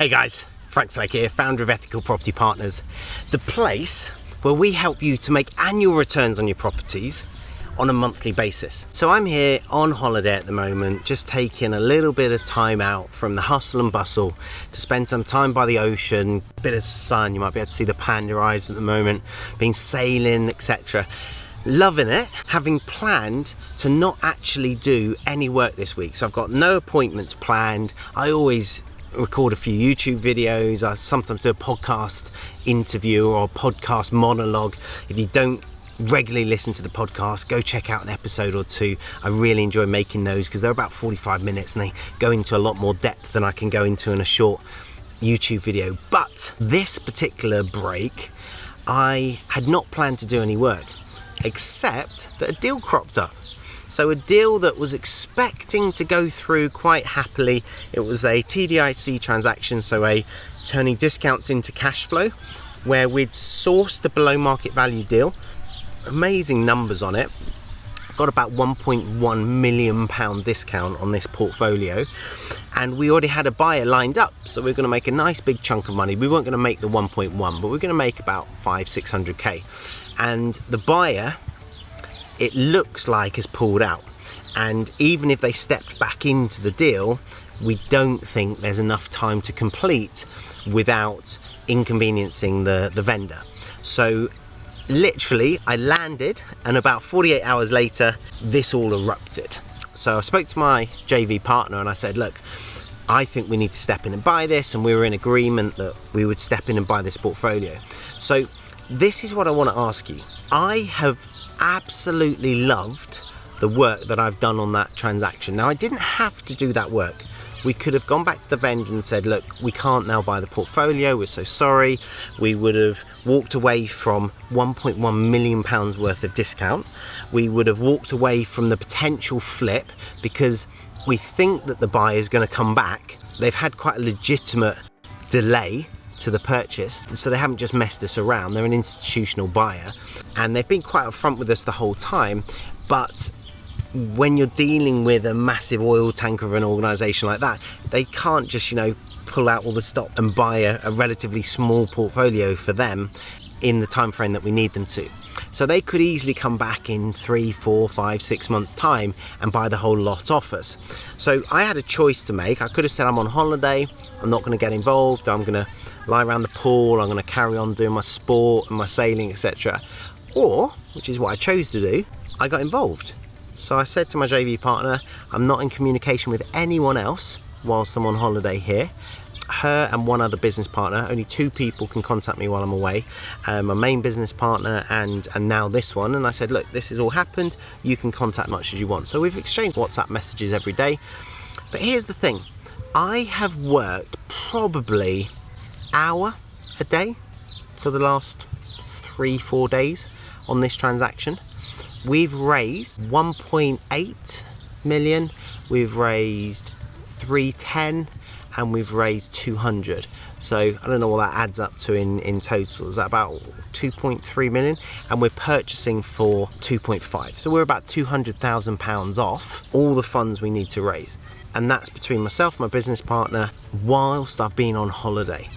Hey guys, Flegg here, founder of Ethical Property Partners, the place where we help you to make annual returns on your properties on a monthly basis. So I'm here on holiday at the moment, just taking a little bit of time out from the hustle and bustle to spend some time by the ocean, a bit of sun. You might be able to see the panda eyes at the moment, been sailing, etc. Loving it, having planned to not actually do any work this week. So I've got no appointments planned. I always record a few YouTube videos. I sometimes do a podcast interview or a podcast monologue. If you don't regularly listen to the podcast, go check out an episode or two. I really enjoy making those because they're about 45 minutes and they go into a lot more depth than I can go into in a short YouTube video. But this particular break, I had not planned to do any work, except that a deal cropped up. So a deal that was expecting to go through quite happily. It was a TDIC transaction, so a turning discounts into cash flow, where we'd sourced a below market value deal. Amazing numbers on it. Got about £1.1 million discount on this portfolio, and we already had a buyer lined up, so we're going to make a nice big chunk of money. We weren't going to make the 1.1, but we're going to make about 500-600k. And the buyer, it looks like, has pulled out, and even if they stepped back into the deal, we don't think there's enough time to complete without inconveniencing the vendor. So literally I landed, and about 48 hours later this all erupted. So I spoke to my JV partner and I said, look, I think we need to step in and buy this, and we were in agreement that we would step in and buy this portfolio. So this is what I want to ask you. I have absolutely loved the work that I've done on that transaction. Now, I didn't have to do that work. We could have gone back to the vendor and said, look, we can't now buy the portfolio, we're so sorry. We would have walked away from £1.1 million worth of discount. We would have walked away from the potential flip because we think that the buyer is going to come back. They've had quite a legitimate delay to the purchase, so they haven't just messed us around. They're an institutional buyer and they've been quite upfront with us the whole time. But when you're dealing with a massive oil tanker of an organization like that, they can't just, pull out all the stock and buy a relatively small portfolio for them in the time frame that we need them to. So they could easily come back in 3, 4, 5, 6 months time and buy the whole lot off us. So I had a choice to make. I could have said, I'm on holiday, I'm not going to get involved, I'm going to lie around the pool, I'm going to carry on doing my sport and my sailing, etc. Or, which is what I chose to do, I got involved. So I said to my JV partner, I'm not in communication with anyone else whilst I'm on holiday here. Her and one other business partner, only 2 people can contact me while I'm away, my main business partner and now this one. And I said, look, this has all happened, you can contact much as you want. So we've exchanged WhatsApp messages every day. But here's the thing, I have worked probably hour a day for the last 3-4 days on this transaction. We've raised 1.8 million, we've raised 310, and we've raised 200. So I don't know what that adds up to in total. Is that about 2.3 million? And we're purchasing for 2.5. So we're about £200,000 off all the funds we need to raise. And that's between myself, my business partner, whilst I've been on holiday.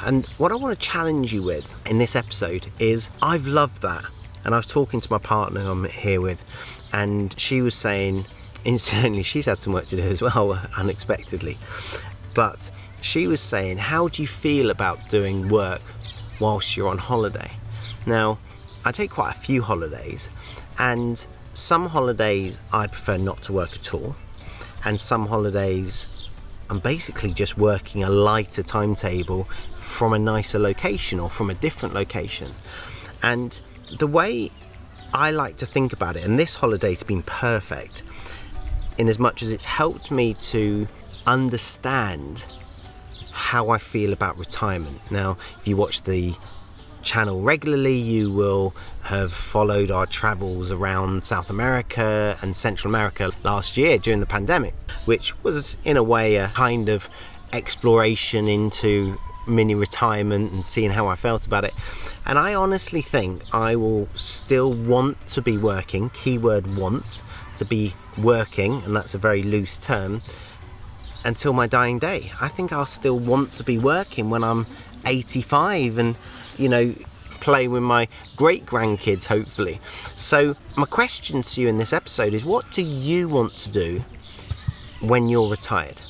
And what I want to challenge you with in this episode is, I've loved that. And I was talking to my partner I'm here with, and she was saying, incidentally, she's had some work to do as well, unexpectedly. But she was saying, how do you feel about doing work whilst you're on holiday? Now, I take quite a few holidays, and some holidays I prefer not to work at all. And some holidays I'm basically just working a lighter timetable from a nicer location or from a different location. And the way I like to think about it, and this holiday's been perfect in as much as it's helped me to understand how I feel about retirement. Now, if you watch the channel regularly, you will have followed our travels around South America and Central America last year during the pandemic, which was in a way a kind of exploration into mini retirement and seeing how I felt about it. And I honestly think I will still want to be working, keyword want, to be working, and that's a very loose term, until my dying day. I think I'll still want to be working when I'm 85 and, playing with my great grandkids, hopefully. So my question to you in this episode is, what do you want to do when you're retired,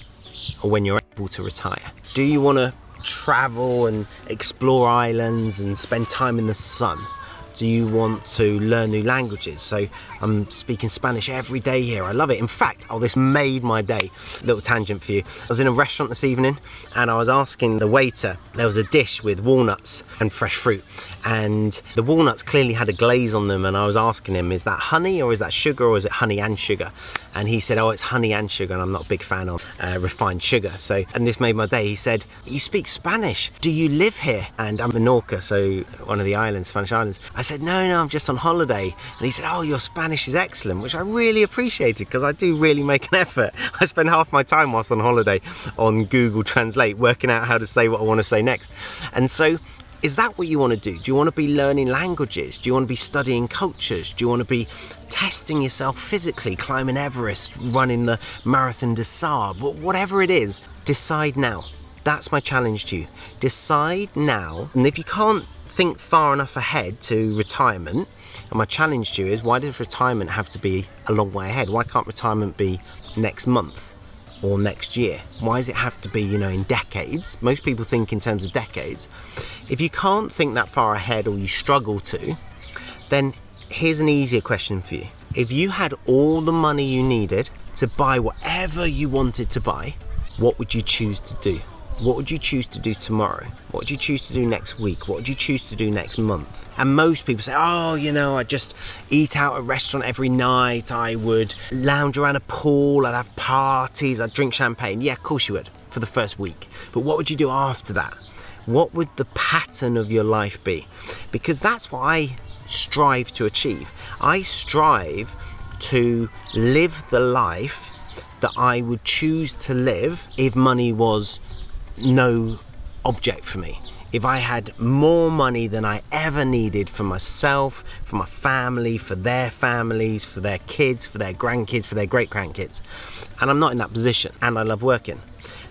or when you're able to retire? Do you want to travel and explore islands and spend time in the sun? Do you want to learn new languages? So I'm speaking Spanish every day here. I love it. In fact, this made my day. Little tangent for you. I was in a restaurant this evening and I was asking the waiter, there was a dish with walnuts and fresh fruit, and the walnuts clearly had a glaze on them, and I was asking him, is that honey or is that sugar, or is it honey and sugar? And he said, oh, it's honey and sugar, and I'm not a big fan of refined sugar. And this made my day. He said, you speak Spanish. Do you live here? And I'm Menorca, so one of the islands, Spanish islands. I said, no, I'm just on holiday. And he said, oh, your Spanish is excellent, which I really appreciated, because I do really make an effort. I spend half my time whilst on holiday on Google Translate, working out how to say what I want to say next. And so, is that what you want to do? Do you want to be learning languages? Do you want to be studying cultures? Do you want to be testing yourself physically, climbing Everest, running the Marathon des Sables? Whatever it is, decide now. That's my challenge to you. Decide now. And if you can't think far enough ahead to retirement, and my challenge to you is, why does retirement have to be a long way ahead? Why can't retirement be next month or next year? Why does it have to be, in decades? Most people think in terms of decades. If you can't think that far ahead, or you struggle to, then here's an easier question for you. If you had all the money you needed to buy whatever you wanted to buy, what would you choose to do? What would you choose to do tomorrow? What would you choose to do next week? What would you choose to do next month? And most people say, I just eat out at a restaurant every night. I would lounge around a pool. I'd have parties. I'd drink champagne. Yeah, of course you would, for the first week. But what would you do after that? What would the pattern of your life be? Because that's what I strive to achieve. I strive to live the life that I would choose to live if money was no object for me. If I had more money than I ever needed for myself, for my family, for their families, for their kids, for their grandkids, for their great grandkids. And I'm not in that position, and I love working.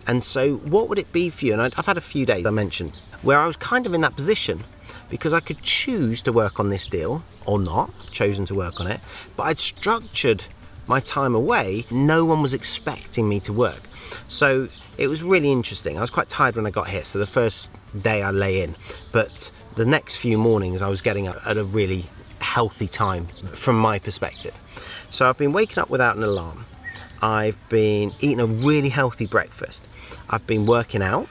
And so what would it be for you? And I've had a few days, I mentioned, where I was kind of in that position, because I could choose to work on this deal or not. I've chosen to work on it, but I'd structured my time away. No one was expecting me to work. So it was really interesting. I was quite tired when I got here, so the first day I lay in, but the next few mornings I was getting up at a really healthy time from my perspective. So I've been waking up without an alarm. I've been eating a really healthy breakfast. I've been working out.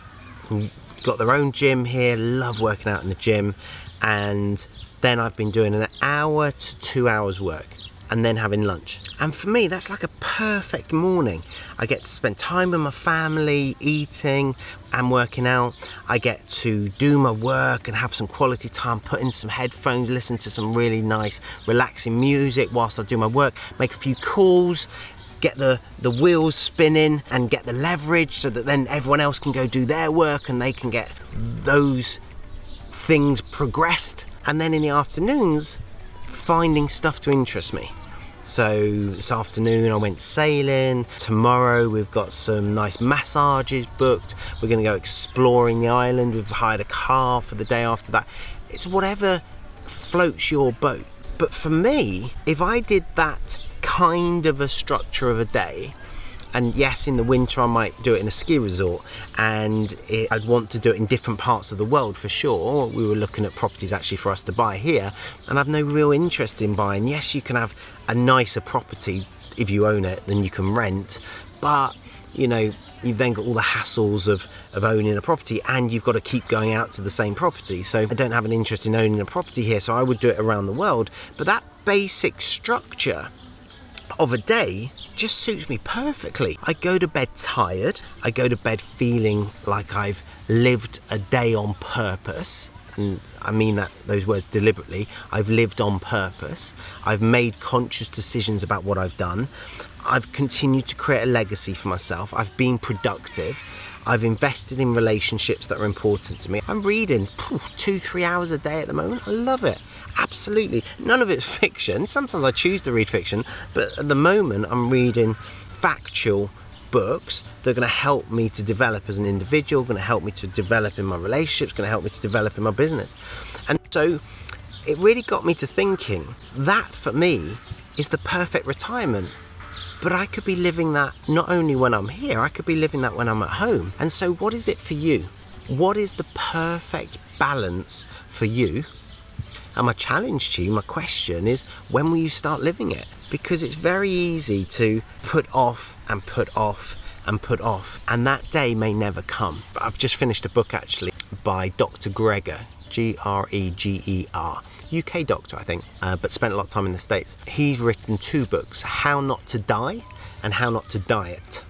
Got their own gym here, love working out in the gym. And then I've been doing an hour to 2 hours work, and then having lunch. And for me, that's like a perfect morning. I get to spend time with my family, eating and working out. I get to do my work and have some quality time, put in some headphones, listen to some really nice, relaxing music whilst I do my work, make a few calls, get the wheels spinning and get the leverage so that then everyone else can go do their work and they can get those things progressed. And then in the afternoons, finding stuff to interest me. So this afternoon I went sailing. Tomorrow we've got some nice massages booked. We're going to go exploring the island. We've hired a car for the day after that. It's whatever floats your boat. But for me, if I did that kind of a structure of a day, and yes, in the winter I might do it in a ski resort, and I'd want to do it in different parts of the world for sure. We were looking at properties actually for us to buy here, and I've no real interest in buying. Yes, you can have a nicer property if you own it than you can rent, but you've then got all the hassles of owning a property, and you've got to keep going out to the same property. So I don't have an interest in owning a property here, so I would do it around the world. But that basic structure of a day just suits me perfectly. I go to bed tired. I go to bed feeling like I've lived a day on purpose. And I mean those words deliberately. I've lived on purpose. I've made conscious decisions about what I've done. I've continued to create a legacy for myself. I've been productive. I've invested in relationships that are important to me. I'm reading 2-3 hours a day at the moment. I love it. Absolutely. None of it's fiction. Sometimes I choose to read fiction, but at the moment I'm reading factual books that are going to help me to develop as an individual, going to help me to develop in my relationships, going to help me to develop in my business. And so it really got me to thinking that for me is the perfect retirement. But I could be living that not only when I'm here, I could be living that when I'm at home. And so what is it for you? What is the perfect balance for you? And my challenge to you, my question is, when will you start living it? Because it's very easy to put off and put off and put off, and that day may never come. But I've just finished a book actually by Dr. Greger, Greger, UK doctor I think, but spent a lot of time in the States. He's written 2 books, How Not to Die and How Not to Diet.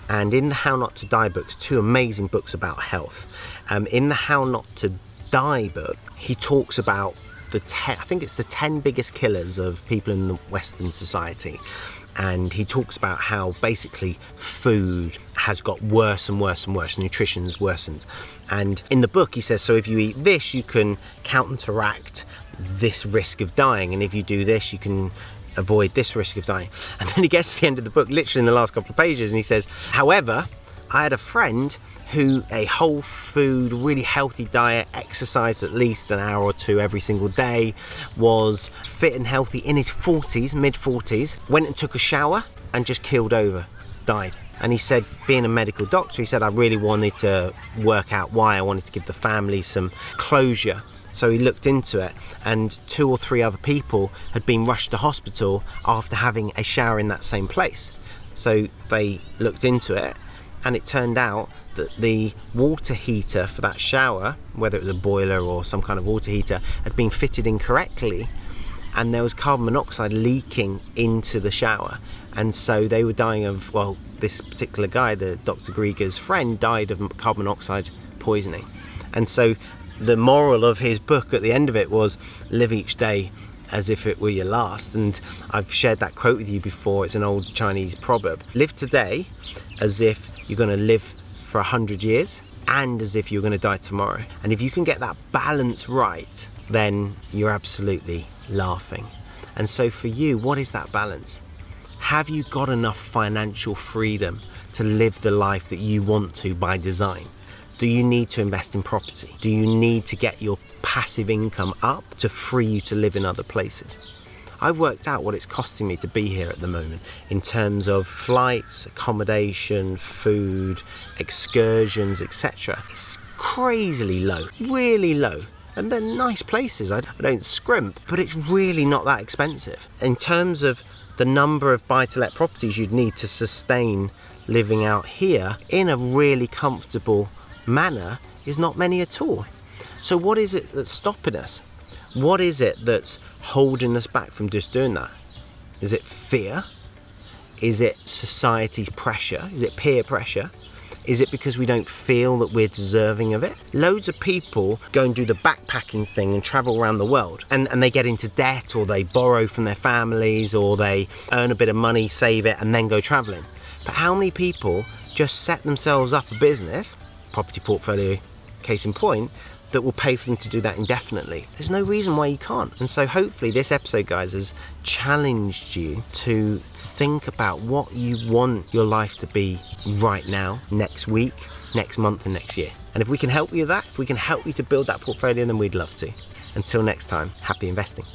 And in the How Not to Die books, 2 amazing books about health. In the How Not to Die book, he talks about the 10 biggest killers of people in the Western society. And he talks about how basically food has got worse and worse and worse, nutrition's worsened. And in the book he says, so if you eat this, you can counteract this risk of dying, and if you do this, you can avoid this risk of dying. And then he gets to the end of the book, literally in the last couple of pages, and he says, however, I had a friend who a whole food, really healthy diet, exercised at least an hour or 2 every single day, was fit and healthy in his 40s, mid-40s, went and took a shower and just keeled over, died. And he said, being a medical doctor, he said, I really wanted to work out why. I wanted to give the family some closure. So he looked into it, and 2 or 3 other people had been rushed to hospital after having a shower in that same place. So they looked into it, and it turned out that the water heater for that shower, whether it was a boiler or some kind of water heater, had been fitted incorrectly, and there was carbon monoxide leaking into the shower. And so they were dying of, well, this particular guy, the Dr. Greger's friend, died of carbon monoxide poisoning. And so the moral of his book at the end of it was, live each day as if it were your last. And I've shared that quote with you before. It's an old Chinese proverb. Live today as if you're going to live for 100 years and as if you're going to die tomorrow. And if you can get that balance right, then you're absolutely laughing. And so for you, what is that balance? Have you got enough financial freedom to live the life that you want to by design? Do you need to invest in property? Do you need to get your passive income up to free you to live in other places? I've worked out what it's costing me to be here at the moment in terms of flights, accommodation, food, excursions, etc. It's crazily low, really low. And they're nice places, I don't scrimp, but it's really not that expensive. In terms of the number of buy-to-let properties you'd need to sustain living out here in a really comfortable manner is not many at all. So what is it that's stopping us? What is it that's holding us back from just doing that? Is it fear? Is it society's pressure? Is it peer pressure? Is it because we don't feel that we're deserving of it? Loads of people go and do the backpacking thing and travel around the world, and they get into debt, or they borrow from their families, or they earn a bit of money, save it, and then go traveling. But how many people just set themselves up a business, property portfolio case in point, that will pay for them to do that indefinitely? There's no reason why you can't. And so hopefully this episode, guys, has challenged you to think about what you want your life to be right now, next week, next month, and next year. And if we can help you with that, if we can help you to build that portfolio, then we'd love to. Until next time, happy investing.